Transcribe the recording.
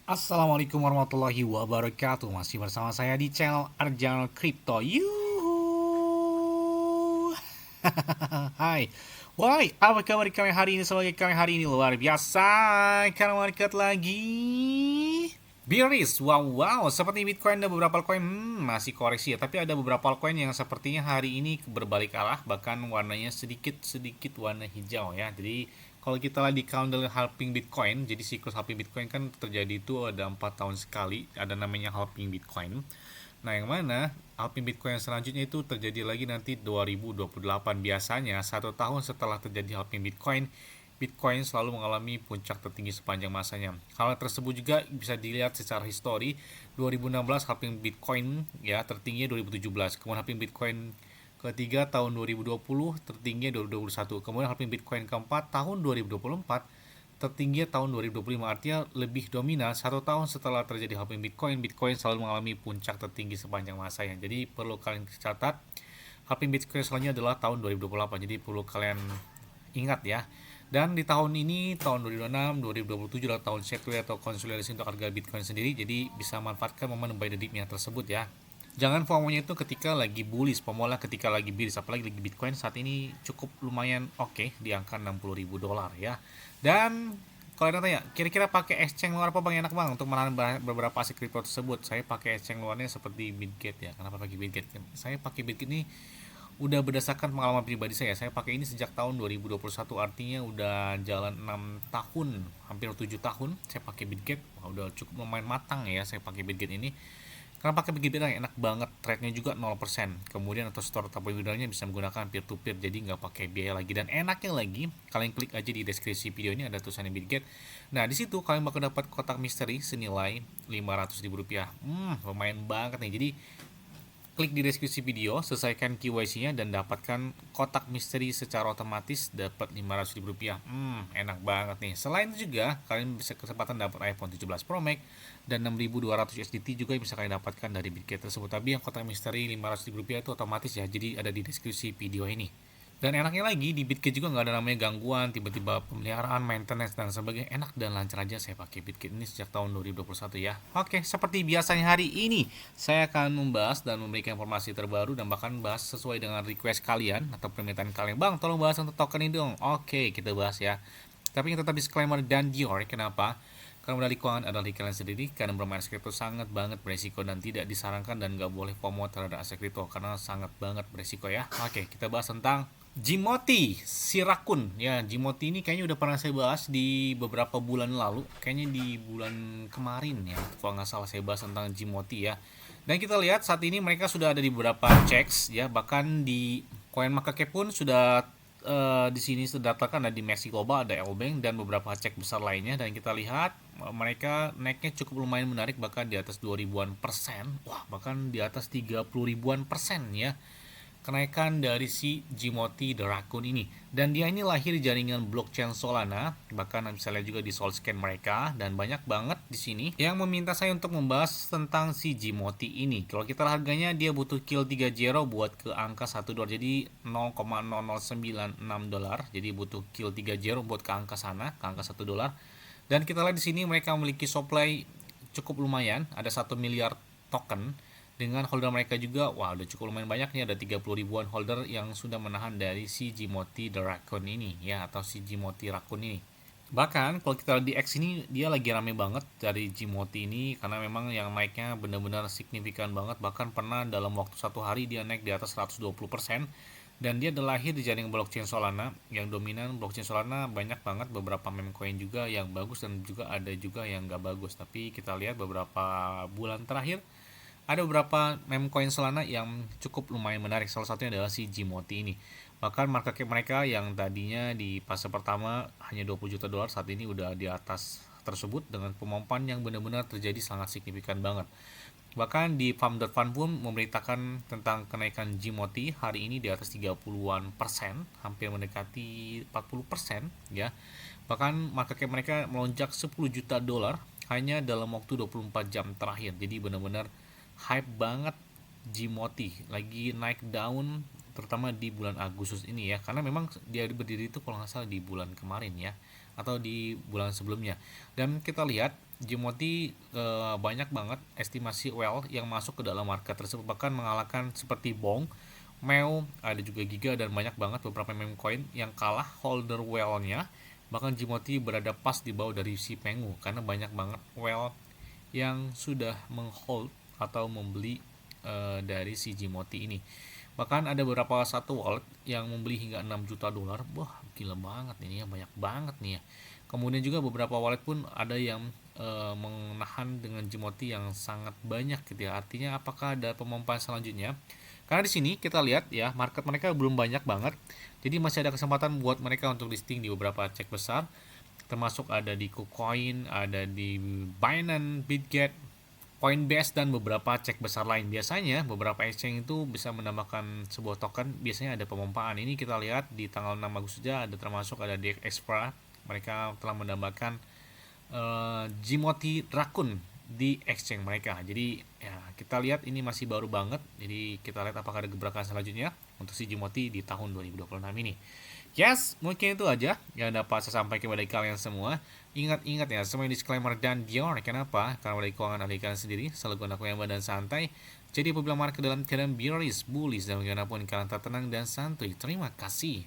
Assalamualaikum warahmatullahi wabarakatuh. Masih bersama saya di channel Arjanal Crypto. Yuhu. Hai. Woi, apa kabar kalian hari ini? Sebagai kalian hari ini luar biasa. Karena market lagi bearish. Wow. Seperti Bitcoin ada beberapa coin masih koreksi ya. Tapi ada beberapa coin yang sepertinya hari ini berbalik arah. Bahkan warnanya sedikit warna hijau ya. Jadi kalau kita lihat di calendar halving Bitcoin, jadi siklus halving Bitcoin kan terjadi itu ada 4 tahun sekali, ada namanya halving Bitcoin. Nah, yang mana halving Bitcoin selanjutnya itu terjadi lagi nanti 2028. Biasanya 1 tahun setelah terjadi halving Bitcoin, Bitcoin selalu mengalami puncak tertinggi sepanjang masanya. Hal tersebut juga bisa dilihat secara histori. 2016 halving Bitcoin ya tertingginya 2017, kemudian halving Bitcoin ketiga tahun 2020, tertinggi 2021. Kemudian halving Bitcoin keempat tahun 2024, tertinggi tahun 2025. Artinya lebih dominan 1 tahun setelah terjadi halving Bitcoin, Bitcoin selalu mengalami puncak tertinggi sepanjang masanya. Jadi perlu kalian catat, halving Bitcoin selanjutnya adalah tahun 2028. Jadi perlu kalian ingat ya. Dan di tahun ini, tahun 2026, 2027 adalah tahun sequel atau konsolidasi untuk harga Bitcoin sendiri. Jadi bisa manfaatkan momen buy the dip-nya tersebut ya. Jangan FOMO-nya itu ketika lagi bullish, FOMO ketika lagi bearish, apalagi lagi Bitcoin saat ini cukup lumayan oke di angka 60.000 dolar ya. Dan kalau ada tanya, kira-kira pakai exchange luar apa bang enak bang untuk menahan beberapa aset kripto tersebut? Saya pakai exchange luarnya seperti Bitget ya. Kenapa pakai Bitget? Saya pakai Bitget ini udah berdasarkan pengalaman pribadi saya. Saya pakai ini sejak tahun 2021, artinya udah jalan 6 tahun, hampir 7 tahun saya pakai Bitget. Wah, udah cukup lumayan matang ya saya pakai Bitget ini. Karena pakai Bitget enak banget, trade-nya juga 0%. Kemudian atau store atau withdrawal-nya bisa menggunakan peer to peer, jadi nggak pakai biaya lagi. Dan enaknya lagi, kalian klik aja di deskripsi video ini ada tulisannya Bitget. Nah, di situ kalian bakal dapat kotak misteri senilai Rp500.000. Lumayan banget nih. Jadi klik di deskripsi video, selesaikan KYC-nya dan dapatkan kotak misteri secara otomatis, dapat Rp500.000. Enak banget nih. Selain itu juga kalian bisa kesempatan dapat iPhone 17 Pro Max dan 6.200 USDT juga bisa kalian dapatkan dari Bitget tersebut. Tapi yang kotak misteri Rp500.000 itu otomatis ya, jadi ada di deskripsi video ini. Dan enaknya lagi di Bitget juga nggak ada namanya gangguan, tiba-tiba pemeliharaan, maintenance dan sebagainya. Enak dan lancar aja saya pakai Bitget ini sejak tahun 2021 ya. Oke, seperti biasanya hari ini saya akan membahas dan memberikan informasi terbaru dan bahkan bahas sesuai dengan request kalian atau permintaan kalian. Bang, tolong bahas untuk token ini dong. Oke, kita bahas ya. Tapi yang tetap disclaimer dan Dior, kenapa? Karena modal keuangan adalah di kalian sendiri, karena bermain aset kripto sangat banget beresiko dan tidak disarankan dan nggak boleh FOMO terhadap aset kripto karena sangat banget beresiko ya. Oke, kita bahas tentang Jimoti Sirakun ya. Jimoti ini kayaknya udah pernah saya bahas di beberapa bulan lalu, kayaknya di bulan kemarin ya kalau nggak salah saya bahas tentang Jimoti ya. Dan kita lihat saat ini mereka sudah ada di beberapa checks ya, bahkan di CoinMarketCap pun sudah di sini terdaftarkan ada di Messi Global, ada Elbank dan beberapa cek besar lainnya. Dan kita lihat mereka naiknya cukup lumayan menarik, bahkan di atas 2 ribuan %. Wah, bahkan di atas 30 ribuan persen ya kenaikan dari si Jimoti The Raccoon ini. Dan dia ini lahir di jaringan blockchain Solana, bahkan bisa lihat juga di Solscan mereka. Dan banyak banget di sini yang meminta saya untuk membahas tentang si Jimoti ini. Kalau kita harganya dia butuh kill 3 zero buat ke angka 1 dolar, jadi 0,0096 dolar. Jadi butuh kill 3 zero buat ke angka sana, ke angka 1 dolar. Dan kita lihat di sini mereka memiliki supply cukup lumayan, ada 1 miliar token. Dengan holder mereka juga, wah udah cukup lumayan banyak nih, ada 30 ribuan holder yang sudah menahan dari si Jimoti The Raccoon ini ya, atau si Jimoti Raccoon ini. Bahkan kalau kita lihat di X ini dia lagi rame banget dari Jimoti ini, karena memang yang naiknya benar-benar signifikan banget. Bahkan pernah dalam waktu 1 hari dia naik di atas 120%. Dan dia adalah lahir di jaringan blockchain Solana. Yang dominan blockchain Solana banyak banget, beberapa meme coin juga yang bagus dan juga ada juga yang nggak bagus. Tapi kita lihat beberapa bulan terakhir ada beberapa meme coin Solana yang cukup lumayan menarik. Salah satunya adalah si Jimoti ini. Bahkan market cap mereka yang tadinya di fase pertama hanya 20 juta dolar, saat ini udah di atas tersebut dengan pemompan yang benar-benar terjadi sangat signifikan banget. Bahkan di farm.fund pun memberitakan tentang kenaikan Jimoti hari ini di atas 30-an persen, hampir mendekati 40% ya. Bahkan market cap mereka melonjak 10 juta dolar hanya dalam waktu 24 jam terakhir. Jadi benar-benar hype banget Jimoti, lagi naik daun terutama di bulan Agustus ini ya, karena memang dia berdiri itu kalau nggak salah di bulan kemarin ya, atau di bulan sebelumnya. Dan kita lihat Gmoti banyak banget estimasi whale yang masuk ke dalam market tersebut, bahkan mengalahkan seperti Bong, Meo, ada juga Giga, dan banyak banget beberapa meme coin yang kalah holder whale-nya. Bahkan Gmoti berada pas di bawah dari si Pengu karena banyak banget whale yang sudah menghold atau membeli dari si Gmoti ini. Bahkan ada beberapa satu wallet yang membeli hingga 6 juta dolar. Wah, gila banget ini ya, banyak banget nih ya. Kemudian juga beberapa wallet pun ada yang menahan dengan Gmoti yang sangat banyak gitu ya. Artinya apakah ada pemompaan selanjutnya? Karena di sini kita lihat ya, market mereka belum banyak banget. Jadi masih ada kesempatan buat mereka untuk listing di beberapa cek besar, termasuk ada di KuCoin, ada di Binance, Bitget, Coinbase, dan beberapa cek besar lain. Biasanya beberapa exchange itu bisa menambahkan sebuah token, biasanya ada pemompaan. Ini kita lihat di tanggal 6 Agustus saja ada, termasuk ada DX Extra, mereka telah menambahkan Gmoti Raccoon di exchange mereka. Jadi ya, kita lihat ini masih baru banget. Jadi kita lihat apakah ada gebrakan selanjutnya untuk si Gmoti di tahun 2026 ini. Yes, mungkin itu aja yang dapat saya sampaikan kepada kalian semua. Ingat-ingat ya, semua disclaimer dan dior. Kenapa? Karena dari keuangan ahli kalian sendiri selalu gunakan yang dan santai. Jadi apabila market dalam keadaan bearish, bullish, dan bagaimanapun kalian tetap tenang dan santuy. Terima kasih.